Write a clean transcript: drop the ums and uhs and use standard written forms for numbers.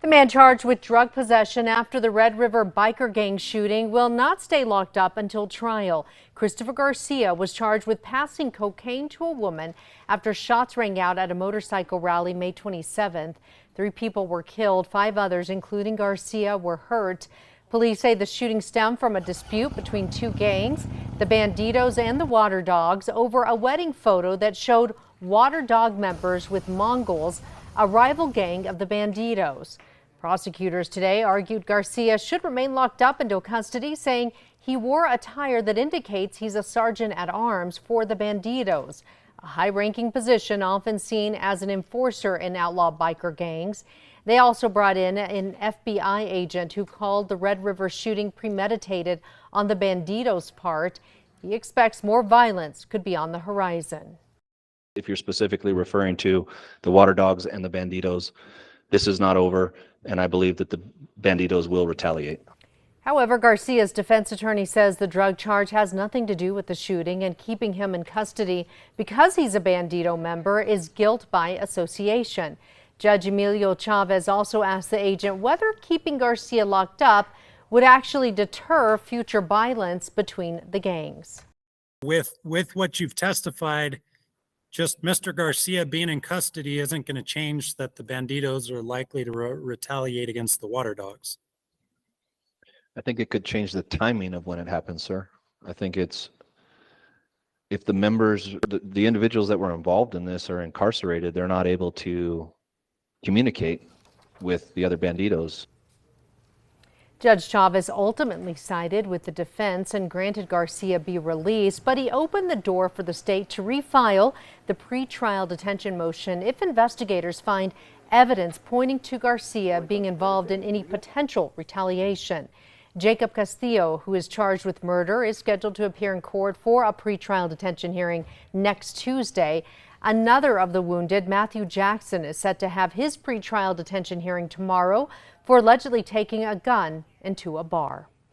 The man charged with drug possession after the Red River biker gang shooting will not stay locked up until trial. Christopher Garcia was charged with passing cocaine to a woman after shots rang out at a motorcycle rally May 27th. 3 people were killed, 5 others, including Garcia, were hurt. Police say the shooting stemmed from a dispute between 2 gangs, the Banditos and the Water Dogs, over a wedding photo that showed Water Dog members with Mongols, a rival gang of the Banditos. Prosecutors today argued Garcia should remain locked up until custody, saying he wore attire that indicates he's a sergeant at arms for the Banditos, a high-ranking position often seen as an enforcer in outlaw biker gangs. They also brought in an FBI agent who called the Red River shooting premeditated on the Banditos' part. He expects more violence could be on the horizon. If you're specifically referring to the Water Dogs and the Banditos, this is not over, and I believe that the Banditos will retaliate. However, Garcia's defense attorney says the drug charge has nothing to do with the shooting, and keeping him in custody because he's a Bandito member is guilt by association. Judge Emilio Chavez also asked the agent whether keeping Garcia locked up would actually deter future violence between the gangs. With what you've testified, just Mr. Garcia being in custody isn't going to change that the Banditos are likely to retaliate against the Water Dogs. I think it could change the timing of when it happens, sir. I think it's if the members, the individuals that were involved in this are incarcerated, they're not able to communicate with the other Banditos. Judge Chavez ultimately sided with the defense and granted Garcia be released, but he opened the door for the state to refile the pretrial detention motion if investigators find evidence pointing to Garcia being involved in any potential retaliation. Jacob Castillo, who is charged with murder, is scheduled to appear in court for a pretrial detention hearing next Tuesday. Another of the wounded, Matthew Jackson, is set to have his pretrial detention hearing tomorrow for allegedly taking a gun into a bar.